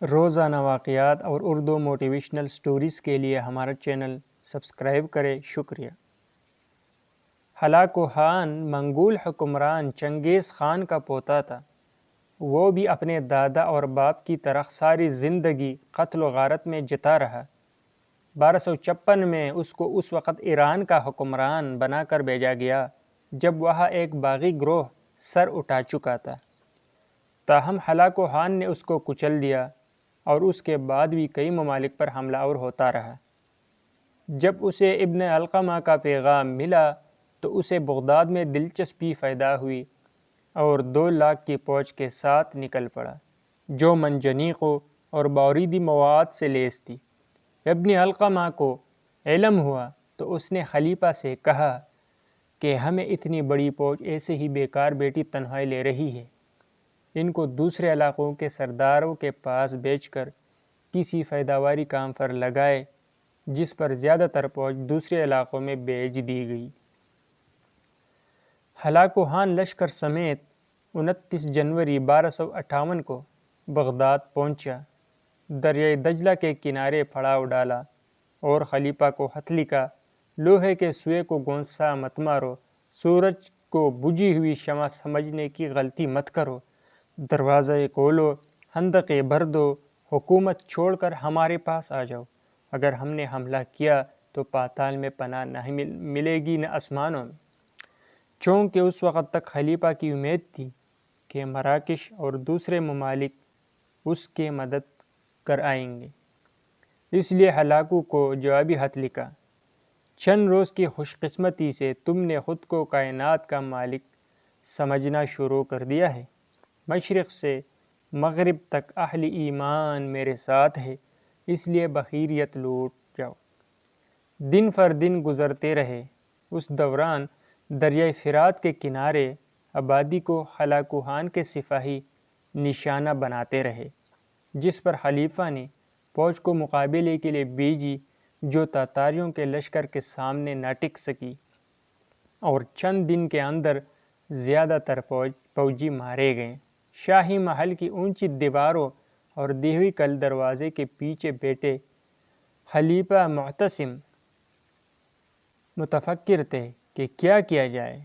روزانہ واقعات اور اردو موٹیویشنل سٹوریز کے لیے ہمارا چینل سبسکرائب کریں۔ شکریہ۔ ہلاکو خان منگول حکمران چنگیز خان کا پوتا تھا۔ وہ بھی اپنے دادا اور باپ کی طرح ساری زندگی قتل و غارت میں جتا رہا۔ 1256 میں اس کو اس وقت ایران کا حکمران بنا کر بھیجا گیا جب وہاں ایک باغی گروہ سر اٹھا چکا تھا۔ تاہم ہلاکو خان نے اس کو کچل دیا اور اس کے بعد بھی کئی ممالک پر حملہ آور ہوتا رہا۔ جب اسے ابن علقمہ کا پیغام ملا تو اسے بغداد میں دلچسپی پیدا ہوئی اور 2 لاکھ کی فوج کے ساتھ نکل پڑا جو منجنیقوں اور باروری مواد سے لیس تھی۔ ابن علقمہ کو علم ہوا تو اس نے خلیفہ سے کہا کہ ہمیں اتنی بڑی فوج ایسے ہی بیکار بیٹھی تنہائی لے رہی ہے، ان کو دوسرے علاقوں کے سرداروں کے پاس بیچ کر کسی پیداواری کام پر لگائے، جس پر زیادہ تر فوج دوسرے علاقوں میں بھیج دی گئی۔ ہلاکو خان لشکر سمیت 29 جنوری 1258 کو بغداد پہنچا، دریائے دجلہ کے کنارے پڑاؤ ڈالا اور خلیفہ کو خط لکھا: لوہے کے سوئے کو گونسا مت مارو، سورج کو بجھی ہوئی شمع سمجھنے کی غلطی مت کرو، دروازے کھولو، خندقیں بھر دو، حکومت چھوڑ کر ہمارے پاس آ جاؤ۔ اگر ہم نے حملہ کیا تو پاتال میں پناہ نہیں ملے گی نہ آسمانوں میں۔ چونکہ اس وقت تک خلیفہ کی امید تھی کہ مراکش اور دوسرے ممالک اس کے مدد کر آئیں گے، اس لیے ہلاکو کو جوابی خط لکھا: چند روز کی خوش قسمتی سے تم نے خود کو کائنات کا مالک سمجھنا شروع کر دیا ہے۔ مشرق سے مغرب تک اہل ایمان میرے ساتھ ہے، اس لیے بخیریت لوٹ جاؤ۔ دن فر دن گزرتے رہے۔ اس دوران دریائے فرات کے کنارے آبادی کو ہلاکو خان کے سپاہی نشانہ بناتے رہے، جس پر خلیفہ نے فوج کو مقابلے کے لیے بھیجی جو تاتاریوں کے لشکر کے سامنے نہ ٹک سکی، اور چند دن کے اندر زیادہ تر فوجی مارے گئے۔ شاہی محل کی اونچی دیواروں اور دیوی کل دروازے کے پیچھے بیٹھے خلیفہ معتصم متفکر تھے کہ کیا کیا جائے۔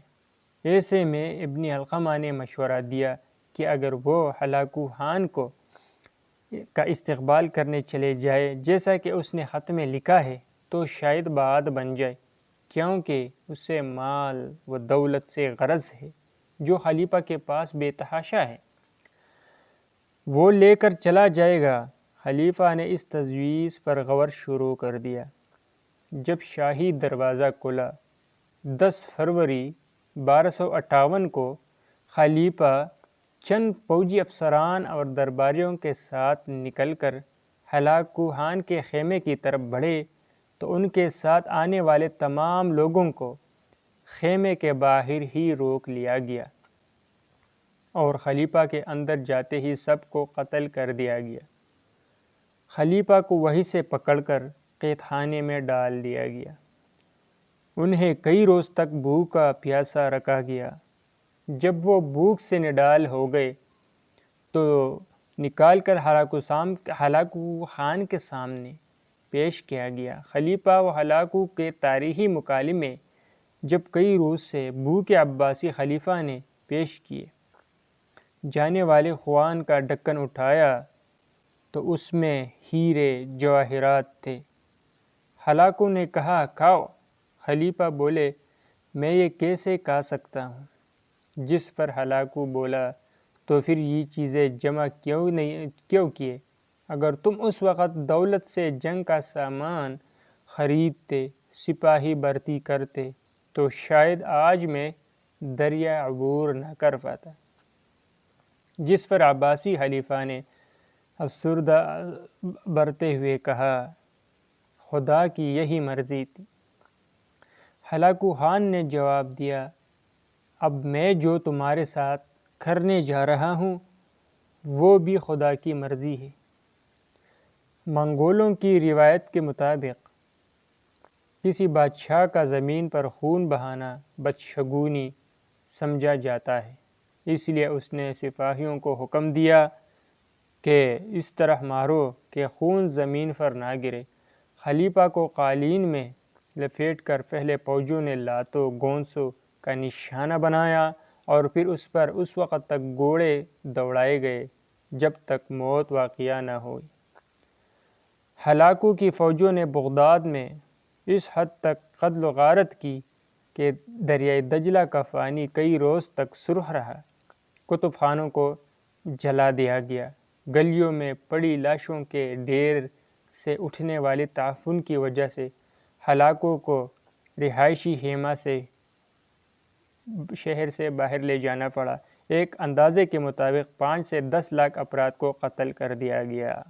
ایسے میں ابن علقمہ نے مشورہ دیا کہ اگر وہ ہلاکو خان کا استقبال کرنے چلے جائے جیسا کہ اس نے خط میں لکھا ہے تو شاید بات بن جائے، کیونکہ اسے مال و دولت سے غرض ہے جو خلیفہ کے پاس بے تحاشا ہے، وہ لے کر چلا جائے گا۔ خلیفہ نے اس تجویز پر غور شروع کر دیا۔ جب شاہی دروازہ کھلا 10 فروری 1258 کو، خلیفہ چند فوجی افسران اور درباریوں کے ساتھ نکل کر ہلاکو خان کے خیمے کی طرف بڑھے تو ان کے ساتھ آنے والے تمام لوگوں کو خیمے کے باہر ہی روک لیا گیا اور خلیفہ کے اندر جاتے ہی سب کو قتل کر دیا گیا۔ خلیفہ کو وہیں سے پکڑ کر قید خانے میں ڈال دیا گیا۔ انہیں کئی روز تک بھوکا پیاسا رکھا گیا۔ جب وہ بھوک سے نڈال ہو گئے تو نکال کر ہلاکو خان کے سامنے پیش کیا گیا۔ خلیفہ و ہلاکو کے تاریخی مکالمے جب کئی روز سے بھوکے عباسی خلیفہ نے پیش کیے جانے والے خوان کا ڈھکن اٹھایا تو اس میں ہیرے جواہرات تھے۔ ہلاکو نے کہا کھاؤ۔ خلیفہ بولے میں یہ کیسے کھا سکتا ہوں؟ جس پر ہلاکو بولا تو پھر یہ چیزیں جمع کیوں کیے؟ اگر تم اس وقت دولت سے جنگ کا سامان خریدتے، سپاہی بھرتی کرتے تو شاید آج میں دریا عبور نہ کر پاتا۔ جس پر عباسی خلیفہ نے افسردہ برتے ہوئے کہا خدا کی یہی مرضی تھی۔ ہلاکو خان نے جواب دیا اب میں جو تمہارے ساتھ کرنے جا رہا ہوں وہ بھی خدا کی مرضی ہے۔ منگولوں کی روایت کے مطابق کسی بادشاہ کا زمین پر خون بہانا بدشگونی سمجھا جاتا ہے، اس لیے اس نے سپاہیوں کو حکم دیا کہ اس طرح مارو کہ خون زمین پر نہ گرے۔ خلیفہ کو قالین میں لپیٹ کر پہلے فوجیوں نے لاتوں گونسوں کا نشانہ بنایا اور پھر اس پر اس وقت تک گھوڑے دوڑائے گئے جب تک موت واقع نہ ہوئی۔ ہلاکو کی فوجوں نے بغداد میں اس حد تک قتل و غارت کی کہ دریائے دجلہ کا پانی کئی روز تک سرخ رہا۔ کتب خانوں کو جلا دیا گیا۔ گلیوں میں پڑی لاشوں کے ڈھیر سے اٹھنے والے تعفن کی وجہ سے ہلاکو کو رہائشی خیمہ سے شہر سے باہر لے جانا پڑا۔ ایک اندازے کے مطابق 5 سے 10 لاکھ افراد کو قتل کر دیا گیا۔